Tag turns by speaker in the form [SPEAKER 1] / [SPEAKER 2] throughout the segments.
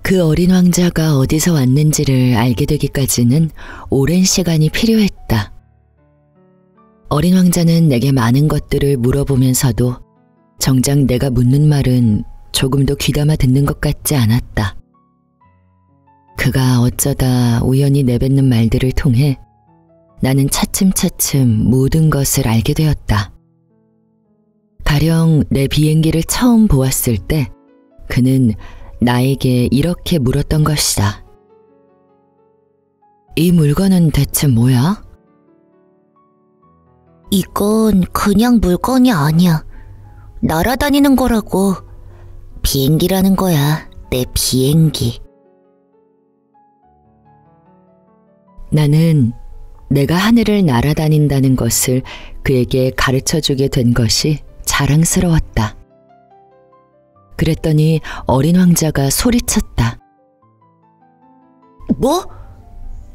[SPEAKER 1] 그 어린 왕자가 어디서 왔는지를 알게 되기까지는 오랜 시간이 필요했다. 어린 왕자는 내게 많은 것들을 물어보면서도 정작 내가 묻는 말은 조금도 귀담아 듣는 것 같지 않았다. 그가 어쩌다 우연히 내뱉는 말들을 통해 나는 차츰차츰 모든 것을 알게 되었다. 가령 내 비행기를 처음 보았을 때 그는 나에게 이렇게 물었던 것이다. 이 물건은 대체 뭐야?
[SPEAKER 2] 이건 그냥 물건이 아니야. 날아다니는 거라고. 비행기라는 거야. 내 비행기.
[SPEAKER 1] 나는 내가 하늘을 날아다닌다는 것을 그에게 가르쳐주게 된 것이 자랑스러웠다. 그랬더니 어린 왕자가 소리쳤다.
[SPEAKER 2] 뭐?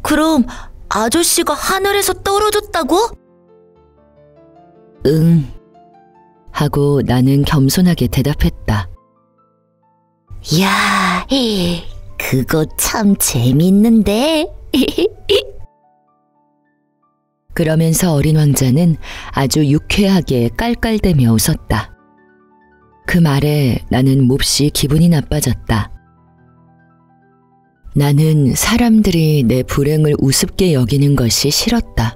[SPEAKER 2] 그럼 아저씨가 하늘에서 떨어졌다고?
[SPEAKER 1] 응. 하고 나는 겸손하게 대답했다.
[SPEAKER 2] 야, 그거 참 재밌는데?
[SPEAKER 1] 그러면서 어린 왕자는 아주 유쾌하게 깔깔대며 웃었다. 그 말에 나는 몹시 기분이 나빠졌다. 나는 사람들이 내 불행을 우습게 여기는 것이 싫었다.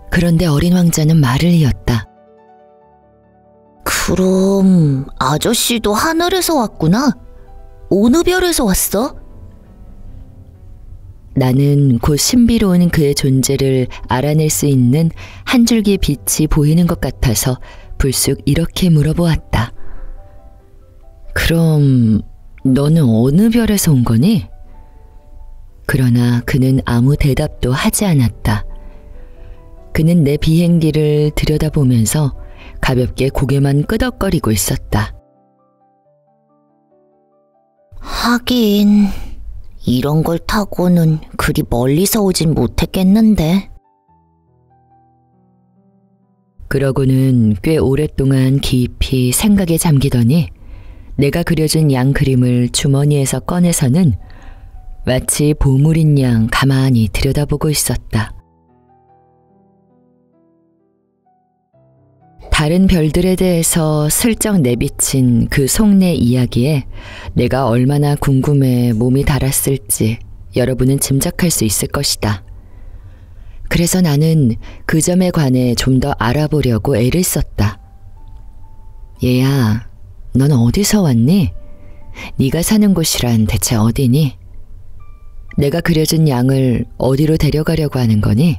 [SPEAKER 1] 그런데 어린 왕자는 말을 이었다.
[SPEAKER 2] 그럼 아저씨도 하늘에서 왔구나? 어느 별에서 왔어?
[SPEAKER 1] 나는 곧 신비로운 그의 존재를 알아낼 수 있는 한 줄기 빛이 보이는 것 같아서 불쑥 이렇게 물어보았다. 그럼 너는 어느 별에서 온 거니? 그러나 그는 아무 대답도 하지 않았다. 그는 내 비행기를 들여다보면서 가볍게 고개만 끄덕거리고 있었다.
[SPEAKER 2] 하긴 이런 걸 타고는 그리 멀리서 오진 못했겠는데.
[SPEAKER 1] 그러고는 꽤 오랫동안 깊이 생각에 잠기더니 내가 그려준 양 그림을 주머니에서 꺼내서는 마치 보물인 양 가만히 들여다보고 있었다. 다른 별들에 대해서 슬쩍 내비친 그 속내 이야기에 내가 얼마나 궁금해 몸이 달았을지 여러분은 짐작할 수 있을 것이다. 그래서 나는 그 점에 관해 좀 더 알아보려고 애를 썼다. 얘야, 넌 어디서 왔니? 네가 사는 곳이란 대체 어디니? 내가 그려준 양을 어디로 데려가려고 하는 거니?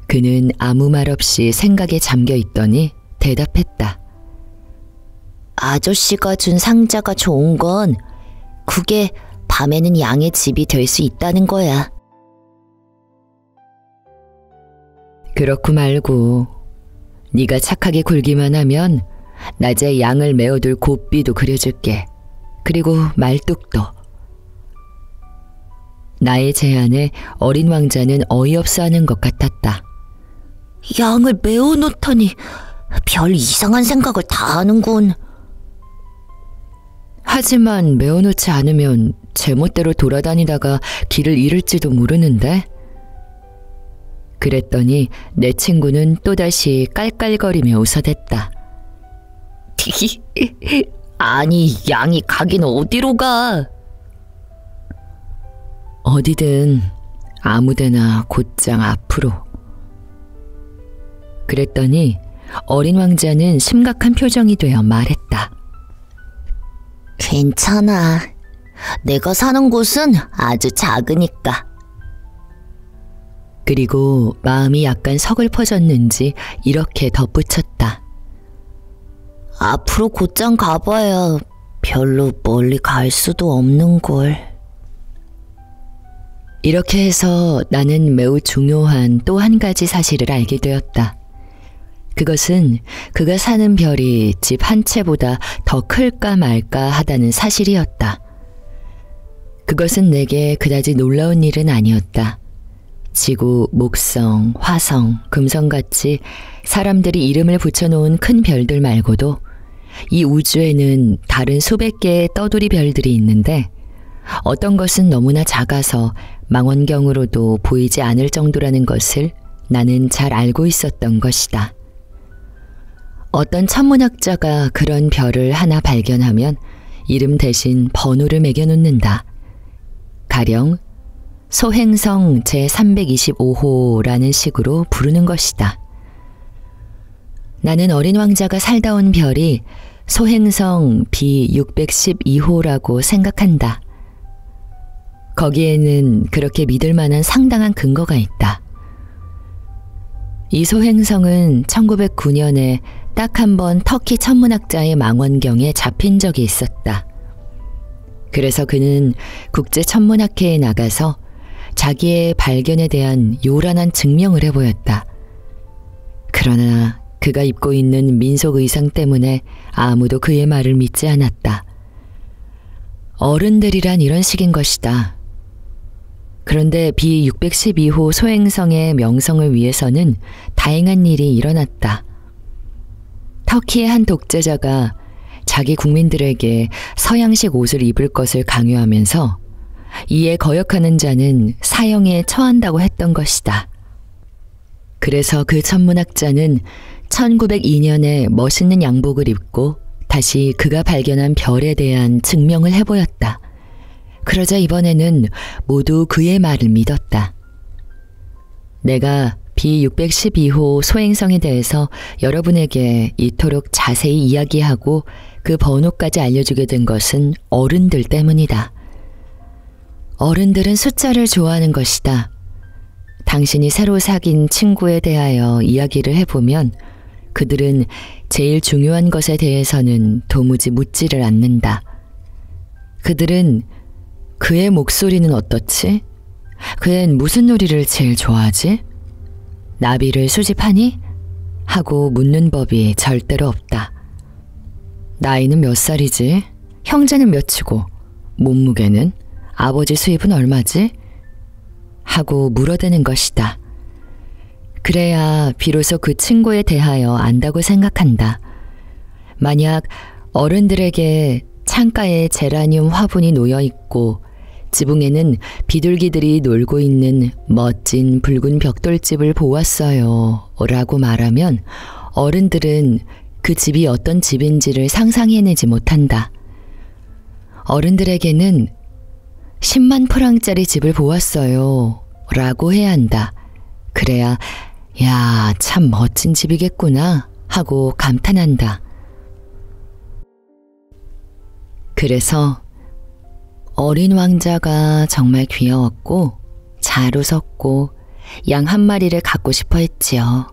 [SPEAKER 1] 그는 아무 말 없이 생각에 잠겨 있더니 대답했다.
[SPEAKER 2] 아저씨가 준 상자가 좋은 건 그게 밤에는 양의 집이 될 수 있다는 거야.
[SPEAKER 1] 그렇고 말고 네가 착하게 굴기만 하면 낮에 양을 메어둘 고삐도 그려줄게. 그리고 말뚝도. 나의 제안에 어린 왕자는 어이없어하는 것 같았다.
[SPEAKER 2] 양을 메어놓다니 별 이상한 생각을 다 하는군.
[SPEAKER 1] 하지만 메어놓지 않으면 제멋대로 돌아다니다가 길을 잃을지도 모르는데? 그랬더니 내 친구는 또다시 깔깔거리며 웃어댔다.
[SPEAKER 2] 아니, 양이 가긴 어디로 가?
[SPEAKER 1] 어디든 아무데나 곧장 앞으로. 그랬더니 어린 왕자는 심각한 표정이 되어 말했다.
[SPEAKER 2] 괜찮아. 내가 사는 곳은 아주 작으니까.
[SPEAKER 1] 그리고 마음이 약간 서글퍼졌는지 이렇게 덧붙였다.
[SPEAKER 2] 앞으로 곧장 가봐야 별로 멀리 갈 수도 없는걸.
[SPEAKER 1] 이렇게 해서 나는 매우 중요한 또 한 가지 사실을 알게 되었다. 그것은 그가 사는 별이 집 한 채보다 더 클까 말까 하다는 사실이었다. 그것은 내게 그다지 놀라운 일은 아니었다. 지구, 목성, 화성, 금성같이 사람들이 이름을 붙여놓은 큰 별들 말고도 이 우주에는 다른 수백 개의 떠돌이 별들이 있는데 어떤 것은 너무나 작아서 망원경으로도 보이지 않을 정도라는 것을 나는 잘 알고 있었던 것이다. 어떤 천문학자가 그런 별을 하나 발견하면 이름 대신 번호를 매겨놓는다. 가령 소행성 제325호라는 식으로 부르는 것이다. 나는 어린 왕자가 살다 온 별이 소행성 B612호라고 생각한다. 거기에는 그렇게 믿을 만한 상당한 근거가 있다. 이 소행성은 1909년에 딱 한 번 터키 천문학자의 망원경에 잡힌 적이 있었다. 그래서 그는 국제천문학회에 나가서 자기의 발견에 대한 요란한 증명을 해보였다. 그러나 그가 입고 있는 민속 의상 때문에 아무도 그의 말을 믿지 않았다. 어른들이란 이런 식인 것이다. 그런데 B612호 소행성의 명성을 위해서는 다행한 일이 일어났다. 터키의 한 독재자가 자기 국민들에게 서양식 옷을 입을 것을 강요하면서 이에 거역하는 자는 사형에 처한다고 했던 것이다. 그래서 그 천문학자는 1902년에 멋있는 양복을 입고 다시 그가 발견한 별에 대한 증명을 해보였다. 그러자 이번에는 모두 그의 말을 믿었다. 내가 B612호 소행성에 대해서 여러분에게 이토록 자세히 이야기하고 그 번호까지 알려주게 된 것은 어른들 때문이다. 어른들은 숫자를 좋아하는 것이다. 당신이 새로 사귄 친구에 대하여 이야기를 해보면 그들은 제일 중요한 것에 대해서는 도무지 묻지를 않는다. 그들은 그의 목소리는 어떻지? 그는 무슨 놀이를 제일 좋아하지? 나비를 수집하니? 하고 묻는 법이 절대로 없다. 나이는 몇 살이지? 형제는 몇이고? 몸무게는? 아버지 수입은 얼마지? 하고 물어대는 것이다. 그래야 비로소 그 친구에 대하여 안다고 생각한다. 만약 어른들에게 창가에 제라늄 화분이 놓여있고 지붕에는 비둘기들이 놀고 있는 멋진 붉은 벽돌집을 보았어요 라고 말하면 어른들은 그 집이 어떤 집인지를 상상해내지 못한다. 어른들에게는 10만 프랑짜리 집을 보았어요 라고 해야 한다. 그래야 야, 참 멋진 집이겠구나 하고 감탄한다. 그래서 어린 왕자가 정말 귀여웠고 잘 웃었고 양 한 마리를 갖고 싶어 했지요.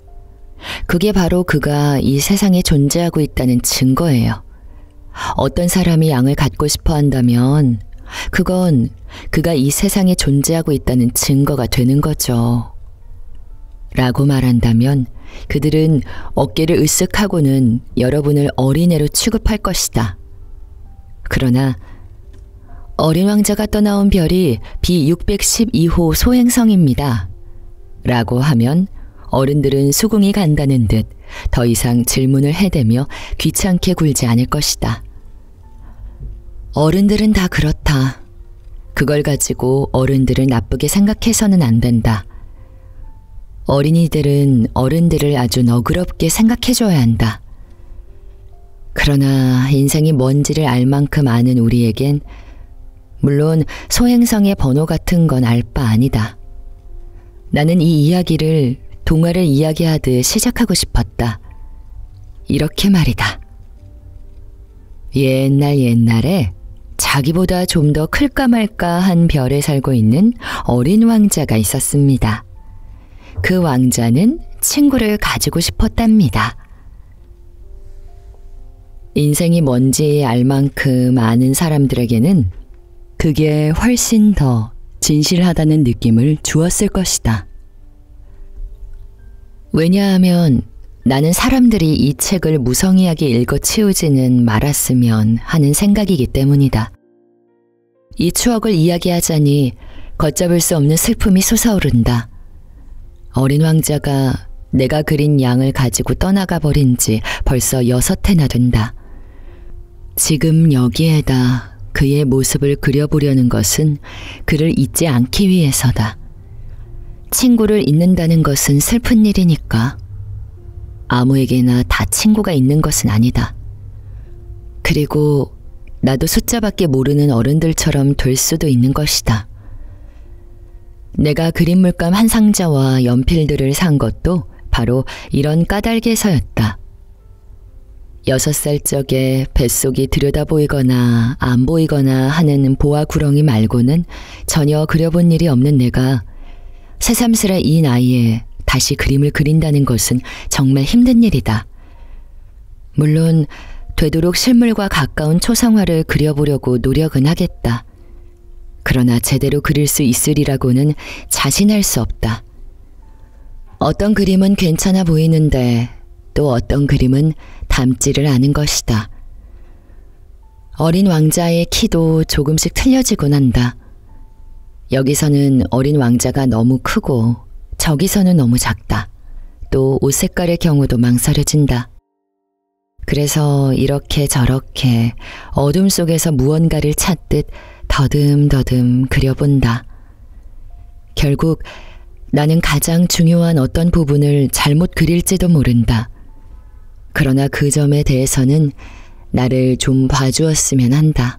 [SPEAKER 1] 그게 바로 그가 이 세상에 존재하고 있다는 증거예요. 어떤 사람이 양을 갖고 싶어 한다면 그건 그가 이 세상에 존재하고 있다는 증거가 되는 거죠. 라고 말한다면 그들은 어깨를 으쓱하고는 여러분을 어린애로 취급할 것이다. 그러나 어린 왕자가 떠나온 별이 B612호 소행성입니다. 라고 하면 어른들은 수긍이 간다는 듯 더 이상 질문을 해대며 귀찮게 굴지 않을 것이다. 어른들은 다 그렇다. 그걸 가지고 어른들을 나쁘게 생각해서는 안 된다. 어린이들은 어른들을 아주 너그럽게 생각해줘야 한다. 그러나 인생이 뭔지를 알 만큼 아는 우리에겐 물론 소행성의 번호 같은 건 알 바 아니다. 나는 이 이야기를 동화를 이야기하듯 시작하고 싶었다. 이렇게 말이다. 옛날에 자기보다 좀 더 클까 말까 한 별에 살고 있는 어린 왕자가 있었습니다. 그 왕자는 친구를 가지고 싶었답니다. 인생이 뭔지 알 만큼 아는 사람들에게는 그게 훨씬 더 진실하다는 느낌을 주었을 것이다. 왜냐하면 나는 사람들이 이 책을 무성의하게 읽어치우지는 말았으면 하는 생각이기 때문이다. 이 추억을 이야기하자니 걷잡을 수 없는 슬픔이 솟아오른다. 어린 왕자가 내가 그린 양을 가지고 떠나가 버린 지 벌써 6해나 된다. 지금 여기에다 그의 모습을 그려보려는 것은 그를 잊지 않기 위해서다. 친구를 잊는다는 것은 슬픈 일이니까. 아무에게나 다 친구가 있는 것은 아니다. 그리고 나도 숫자밖에 모르는 어른들처럼 될 수도 있는 것이다. 내가 그림 물감 한 상자와 연필들을 산 것도 바로 이런 까닭에서였다. 6살 적에 뱃속이 들여다보이거나 안 보이거나 하는 보아 구렁이 말고는 전혀 그려본 일이 없는 내가 새삼스레 이 나이에 다시 그림을 그린다는 것은 정말 힘든 일이다. 물론 되도록 실물과 가까운 초상화를 그려보려고 노력은 하겠다. 그러나 제대로 그릴 수 있으리라고는 자신할 수 없다. 어떤 그림은 괜찮아 보이는데 또 어떤 그림은 닮지를 않은 것이다. 어린 왕자의 키도 조금씩 틀려지곤 한다. 여기서는 어린 왕자가 너무 크고 저기서는 너무 작다. 또 옷 색깔의 경우도 망설여진다. 그래서 이렇게 저렇게 어둠 속에서 무언가를 찾듯 더듬더듬 그려본다. 결국 나는 가장 중요한 어떤 부분을 잘못 그릴지도 모른다. 그러나 그 점에 대해서는 나를 좀 봐주었으면 한다.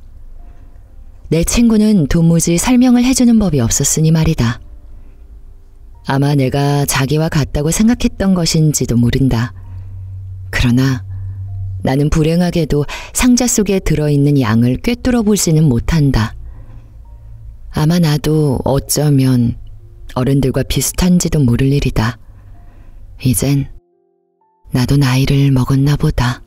[SPEAKER 1] 내 친구는 도무지 설명을 해주는 법이 없었으니 말이다. 아마 내가 자기와 같다고 생각했던 것인지도 모른다. 그러나 나는 불행하게도 상자 속에 들어있는 양을 꿰뚫어 보지는 못한다. 아마 나도 어쩌면 어른들과 비슷한지도 모를 일이다. 이젠 나도 나이를 먹었나 보다.